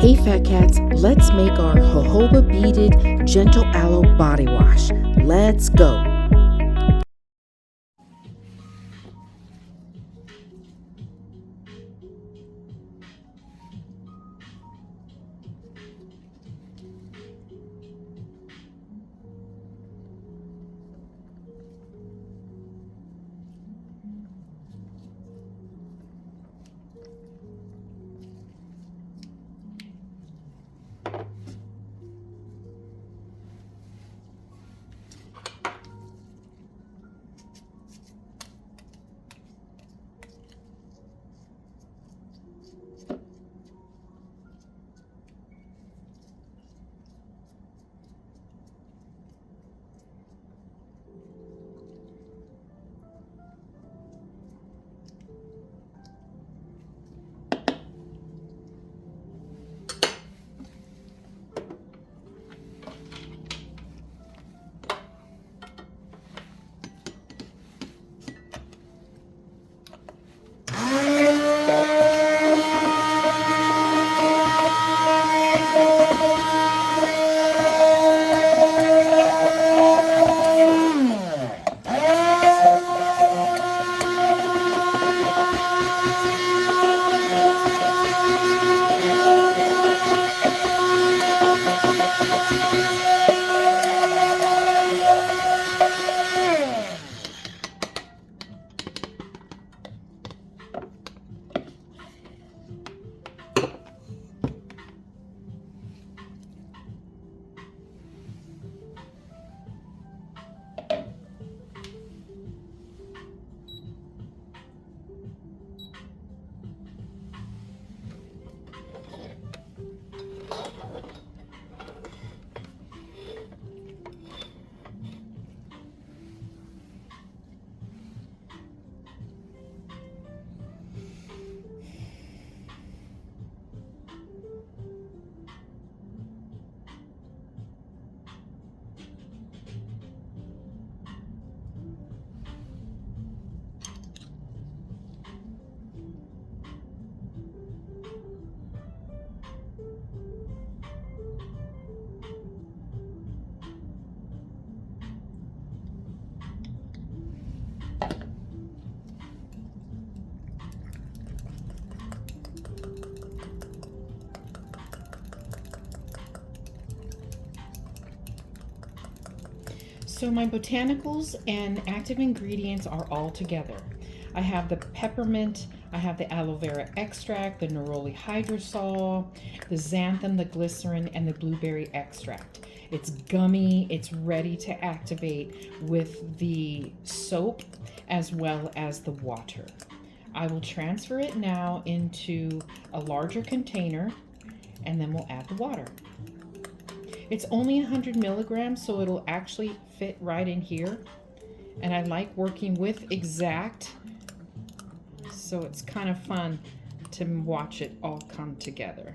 Hey Fat Cats, let's make our Jojoba Beaded Gentle Aloe Body Wash. Let's go! So my botanicals and active ingredients are all together. I have the peppermint, I have the aloe vera extract, the neroli hydrosol, the xanthan, the glycerin, and the blueberry extract. It's gummy, it's ready to activate with the soap as well as the water. I will transfer it now into a larger container and then we'll add the water. It's only 100 milligrams, so it'll actually fit right in here. And I like working with Exact, so it's kind of fun to watch it all come together.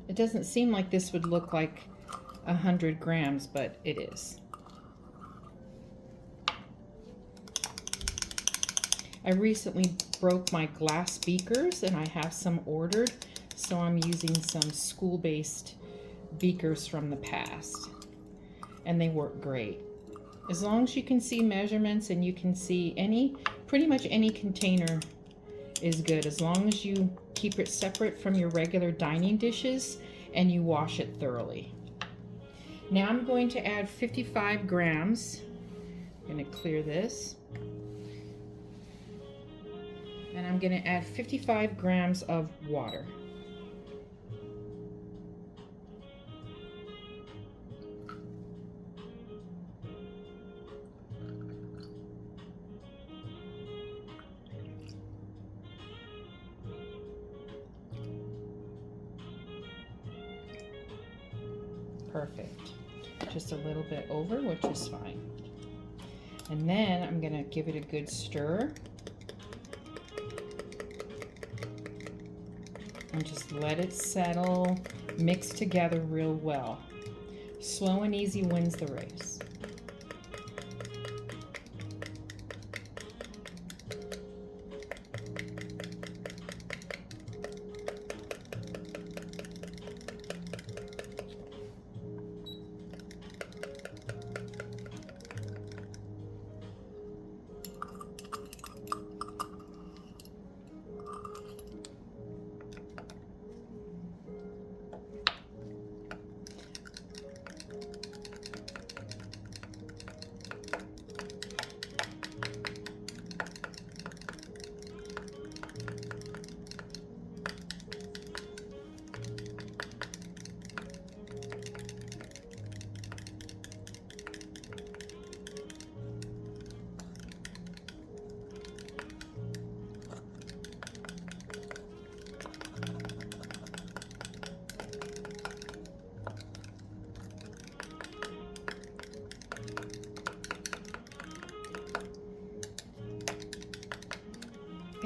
It doesn't seem like this would look like 100 grams, but it is. I recently broke my glass beakers and I have some ordered, so I'm using some school-based beakers from the past, and they work great. As long as you can see measurements and you can see pretty much any container is good, as long as you keep it separate from your regular dining dishes and you wash it thoroughly. Now I'm going to add 55 grams. I'm going to clear this. And I'm going to add 55 grams of water. Perfect. Just a little bit over, which is fine. And then I'm going to give it a good stir. And just let it settle, mix together real well. Slow and easy wins the race.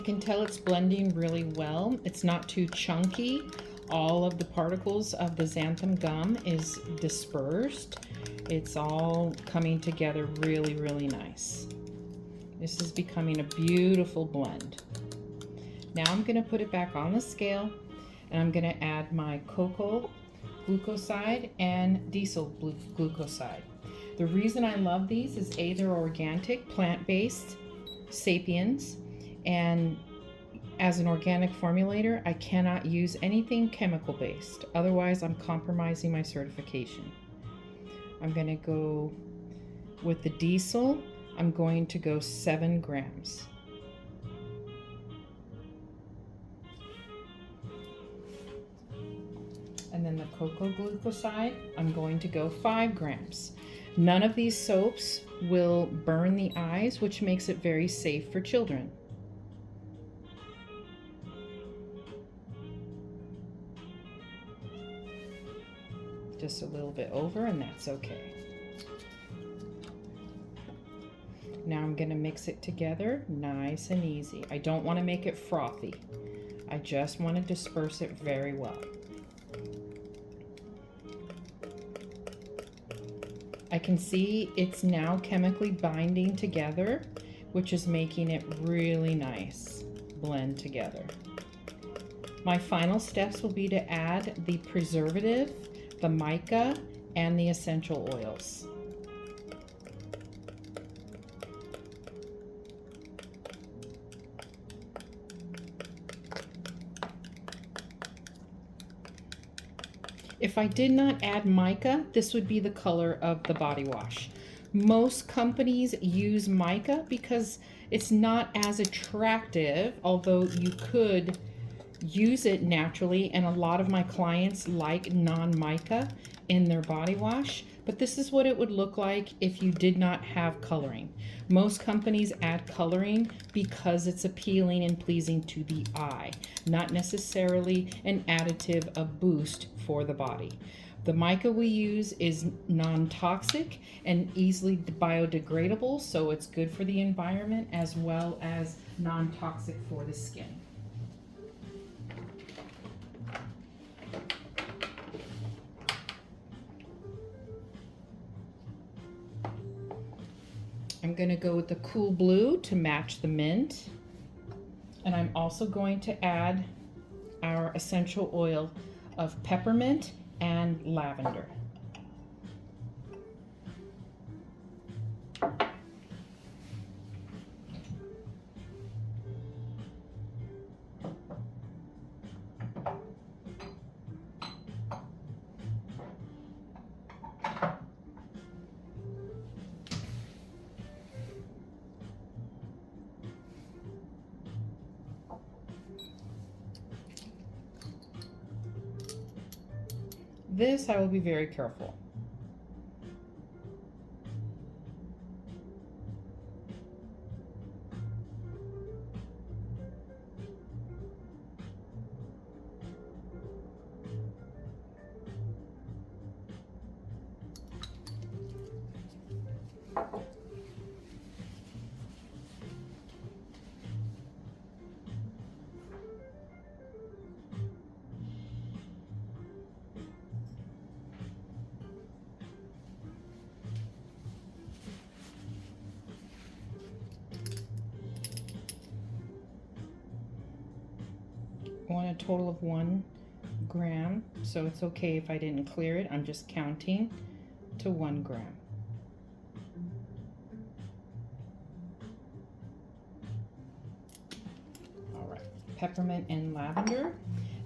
can tell it's blending really well. It's not too chunky. All of the particles of the xanthan gum is dispersed. It's all coming together really, really nice. This is becoming a beautiful blend. Now I'm going to put it back on the scale, and I'm going to add my cocoa glucoside and diesel glucoside. The reason I love these is A, they're organic, plant-based, sapiens, and as an organic formulator, I cannot use anything chemical-based. Otherwise, I'm compromising my certification. I'm going to go with the diesel. I'm going to go 7 grams. And then the cocoa glucoside, I'm going to go 5 grams. None of these soaps will burn the eyes, which makes it very safe for children. Just a little bit over, and that's okay. Now I'm going to mix it together nice and easy. I don't want to make it frothy. I just want to disperse it very well. I can see it's now chemically binding together, which is making it really nice blend together. My final steps will be to add the preservative, the mica, and the essential oils. If I did not add mica, this would be the color of the body wash. Most companies use mica because it's not as attractive, although you could use it naturally, and a lot of my clients like non-mica in their body wash, but this is what it would look like if you did not have coloring. Most companies add coloring because it's appealing and pleasing to the eye, not necessarily an additive, a boost for the body. The mica we use is non-toxic and easily biodegradable, so it's good for the environment as well as non-toxic for the skin. I'm going to go with the cool blue to match the mint. And I'm also going to add our essential oil of peppermint and lavender. This I will be very careful. I want a total of 1 gram, so it's okay if I didn't clear it. I'm just counting to 1 gram. All right, peppermint and lavender.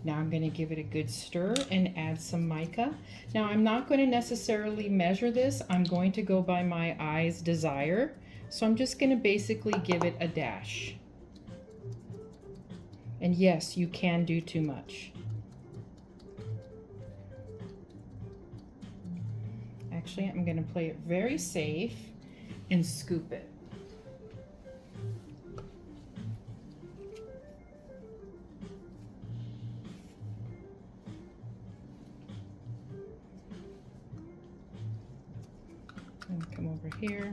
Now I'm going to give it a good stir and add some mica. Now I'm not going to necessarily measure this. I'm going to go by my eye's desire. So I'm just going to basically give it a dash. And yes, you can do too much. Actually, I'm going to play it very safe and scoop it. And come over here.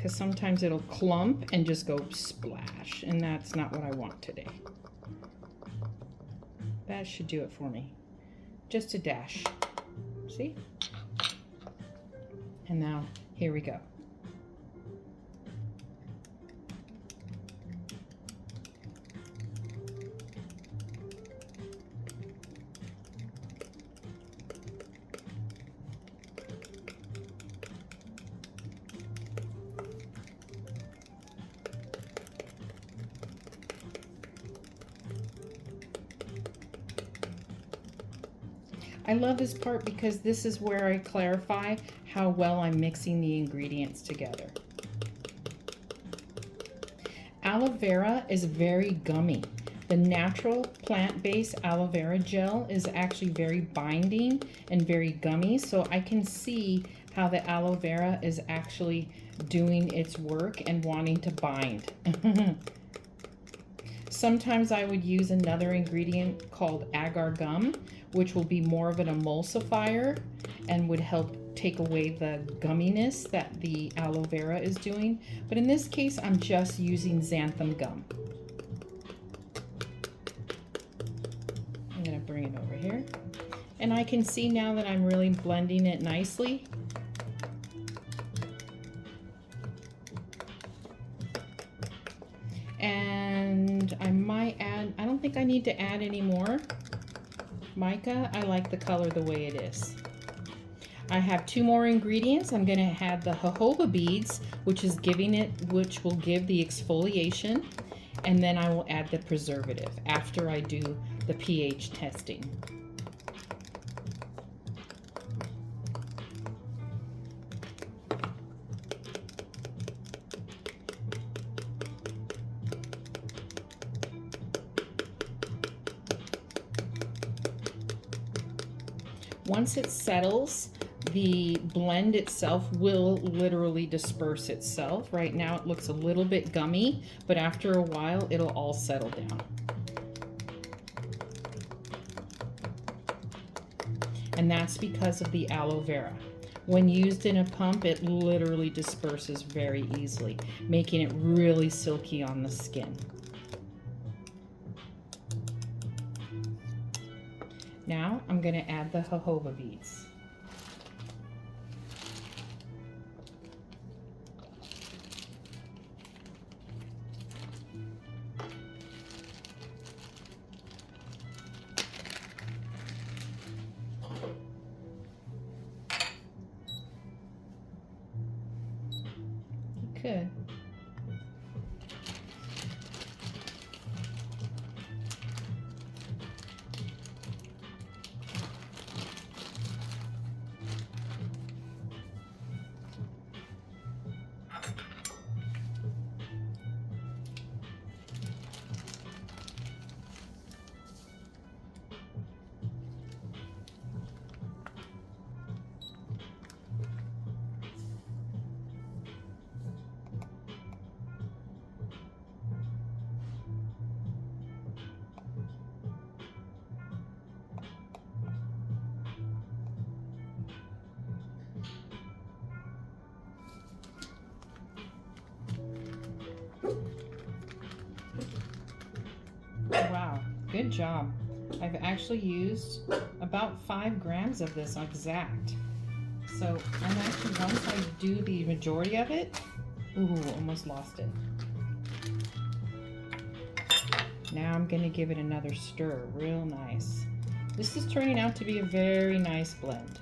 because sometimes it'll clump and just go splash, and that's not what I want today. That should do it for me. Just a dash. See? And now, here we go. I love this part because this is where I clarify how well I'm mixing the ingredients together. Aloe vera is very gummy. The natural plant-based aloe vera gel is actually very binding and very gummy, so I can see how the aloe vera is actually doing its work and wanting to bind. Sometimes I would use another ingredient called agar gum, which will be more of an emulsifier and would help take away the gumminess that the aloe vera is doing. But in this case, I'm just using xanthan gum. I'm gonna bring it over here. And I can see now that I'm really blending it nicely. And I might add, I don't think I need to add any more mica. I like the color the way it is. I have 2 more ingredients. I'm gonna add the jojoba beads, which will give the exfoliation, and then I will add the preservative after I do the pH testing. Once it settles, the blend itself will literally disperse itself. Right now it looks a little bit gummy, but after a while it'll all settle down. And that's because of the aloe vera. When used in a pump, it literally disperses very easily, making it really silky on the skin. Now I'm going to add the jojoba beads. You could. Wow, good job. I've actually used about 5 grams of this exact. So I'm actually, once I do the majority of it, ooh, almost lost it. Now I'm gonna give it another stir, real nice. This is turning out to be a very nice blend.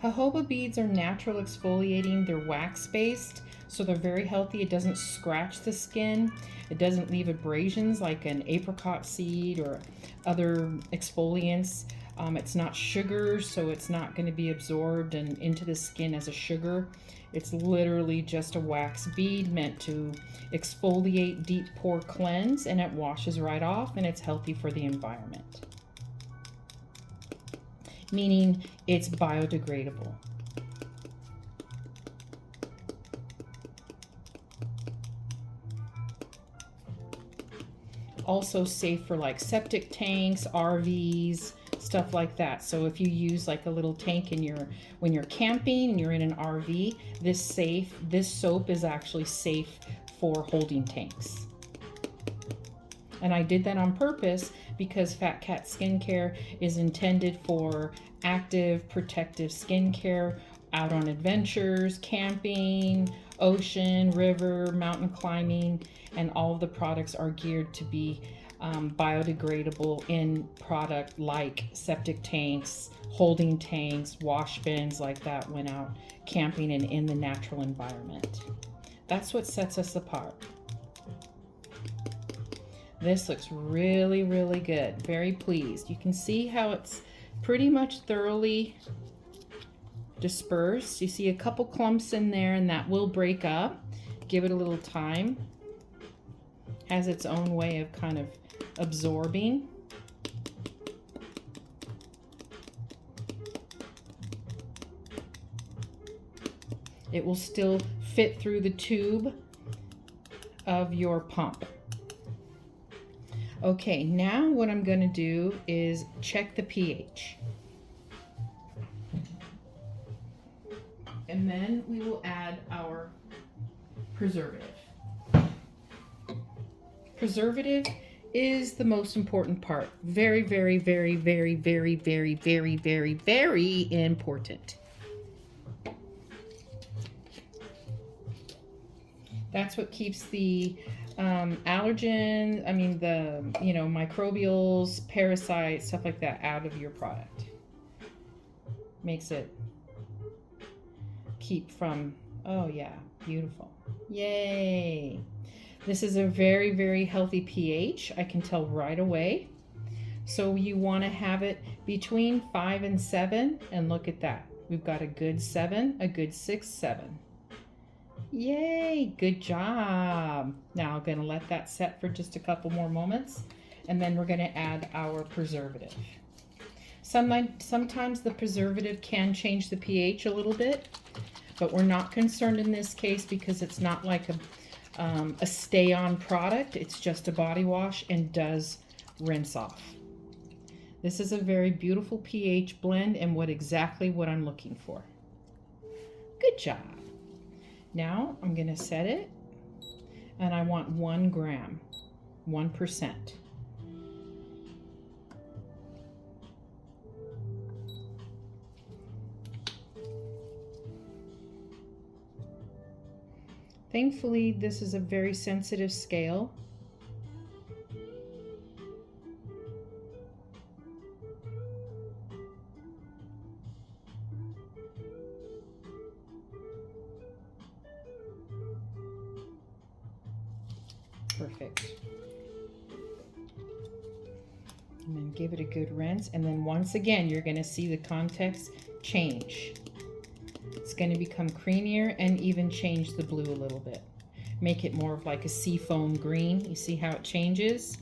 Jojoba beads are natural exfoliating. They're wax-based, so they're very healthy. It doesn't scratch the skin. It doesn't leave abrasions like an apricot seed or other exfoliants. It's not sugar, so it's not going to be absorbed and into the skin as a sugar. It's literally just a wax bead meant to exfoliate, deep pore cleanse, and it washes right off, and it's healthy for the environment. Meaning it's biodegradable. Also safe for like septic tanks, RVs, stuff like that. So if you use like a little tank in your, when you're camping and you're in an RV, this soap is actually safe for holding tanks. And I did that on purpose because Fat Cat Skincare is intended for active, protective skincare out on adventures, camping, ocean, river, mountain climbing, and all of the products are geared to be biodegradable in product like septic tanks, holding tanks, wash bins like that when out camping and in the natural environment. That's what sets us apart. This looks really, really good. Very pleased. You can see how it's pretty much thoroughly dispersed. You see a couple clumps in there and that will break up. Give it a little time. Has its own way of kind of absorbing. It will still fit through the tube of your pump. Okay, now what I'm going to do is check the pH. And then we will add our preservative. Preservative is the most important part. Very, very, very, very, very, very, very, very, very important. That's what keeps the allergen, microbials, parasites, stuff like that out of your product. Makes it keep from, oh yeah, beautiful. Yay. This is a very, very healthy pH. I can tell right away. So you want to have it between 5 and 7, and look at that. We've got a good 7, a good 6, 7. Yay, good job. Now I'm going to let that set for just a couple more moments, and then we're going to add our preservative. Sometimes the preservative can change the pH a little bit, but we're not concerned in this case because it's not like a stay-on product. It's just a body wash and does rinse off. This is a very beautiful pH blend and exactly what I'm looking for. Good job. Now I'm going to set it, and I want 1 gram, 1%. Thankfully, this is a very sensitive scale. Perfect. And then give it a good rinse. And then once again, you're going to see the context change. It's going to become creamier and even change the blue a little bit. Make it more of like a seafoam green. You see how it changes?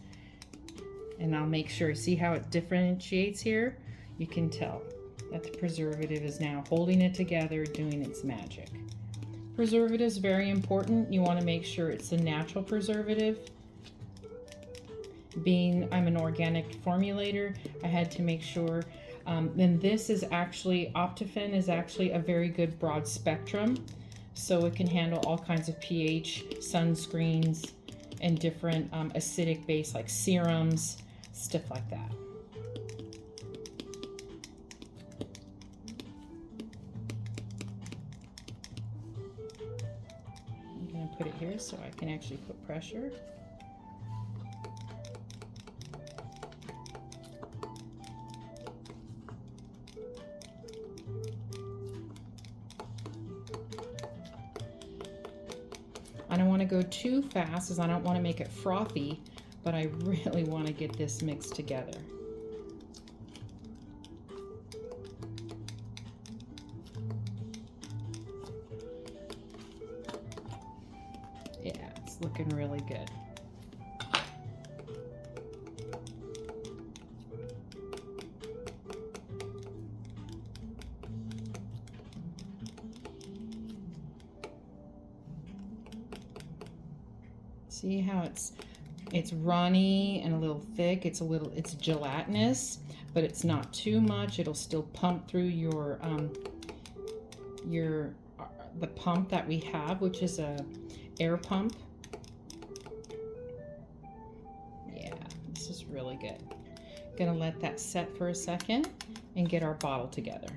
And I'll make sure, see how it differentiates here? You can tell that the preservative is now holding it together, doing its magic. Preservative is very important. You want to make sure it's a natural preservative. Being I'm an organic formulator, I had to make sure. And this is actually, Optifin is actually a very good broad spectrum. So it can handle all kinds of pH, sunscreens, and different acidic base like serums, stuff like that. I'm going to put it here so I can actually put pressure. I don't want to go too fast as I don't want to make it frothy, but I really want to get this mixed together. Yeah, it's looking really good. See how it's It's runny and a little thick. It's gelatinous, but it's not too much. It'll still pump through the pump that we have, which is a air pump. Yeah, this is really good. Gonna let that set for a second and get our bottle together.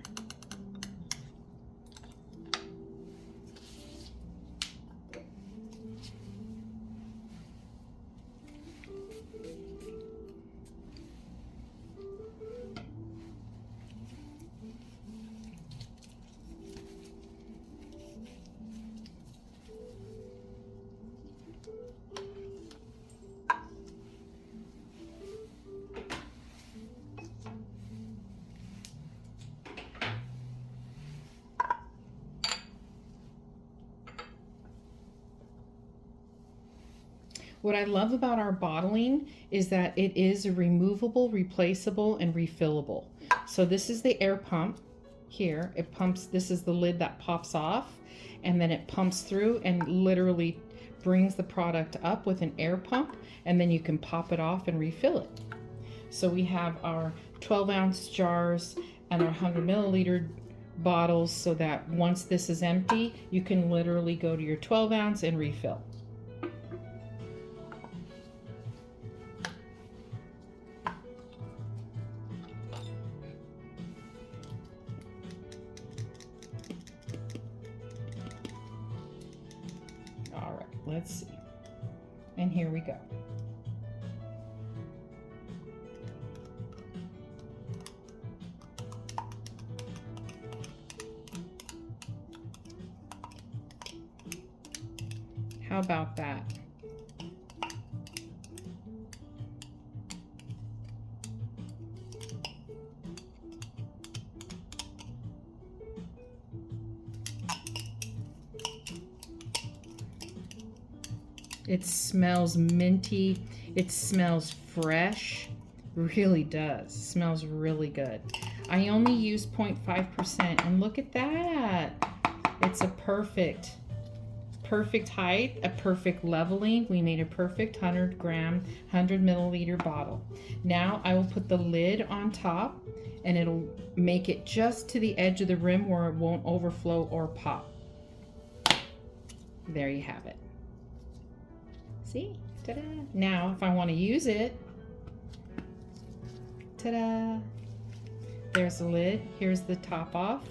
What I love about our bottling is that it is removable, replaceable, and refillable. So this is the air pump here. It pumps, this is the lid that pops off, and then it pumps through and literally brings the product up with an air pump, and then you can pop it off and refill it. So we have our 12-ounce jars and our 100 milliliter bottles, so that once this is empty, you can literally go to your 12-ounce and refill. All right, let's see. And here we go. How about that? It smells minty. It smells fresh. Really does. Smells really good. I only use 0.5%, and look at that. It's a perfect height, a perfect leveling. We made a perfect 100 milliliter bottle. Now I will put the lid on top, and it'll make it just to the edge of the rim where it won't overflow or pop. There you have it. See? Ta-da! Now, if I want to use it, ta-da! There's the lid. Here's the top off.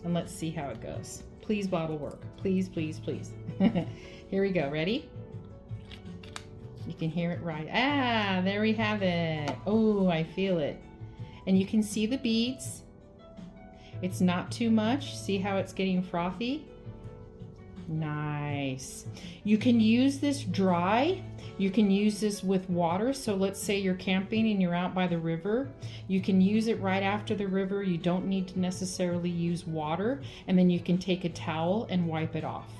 And let's see how it goes. Please, bottle work. Please, please, please. Here we go. Ready? You can hear it right. Ah, there we have it. Oh, I feel it. And you can see the beads. It's not too much. See how it's getting frothy? Nice. You can use this dry. You can use this with water. So let's say you're camping and you're out by the river. You can use it right after the river. You don't need to necessarily use water. And then you can take a towel and wipe it off.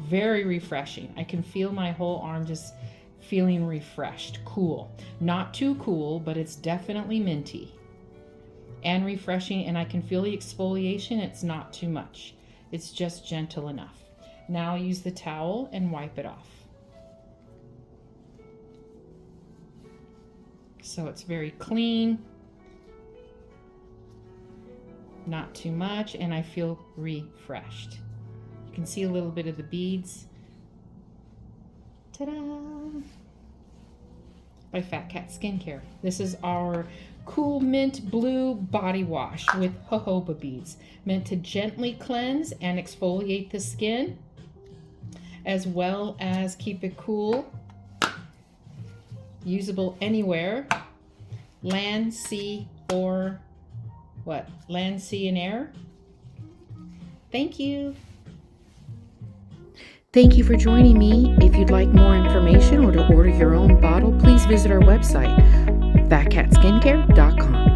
Very refreshing. I can feel my whole arm just feeling refreshed. Cool. Not too cool, but it's definitely minty and refreshing. And I can feel the exfoliation. It's not too much. It's just gentle enough. Now use the towel and wipe it off. So it's very clean, not too much, and I feel refreshed. You can see a little bit of the beads. Ta-da! By Fat Cat Skincare. This is our Cool Mint Blue Body Wash with jojoba beads, meant to gently cleanse and exfoliate the skin, as well as keep it cool. Usable anywhere, land, sea, or what? Land, sea, and air. Thank you. Thank you for joining me. If you'd like more information or to order your own bottle, please visit our website, fatcatskincare.com.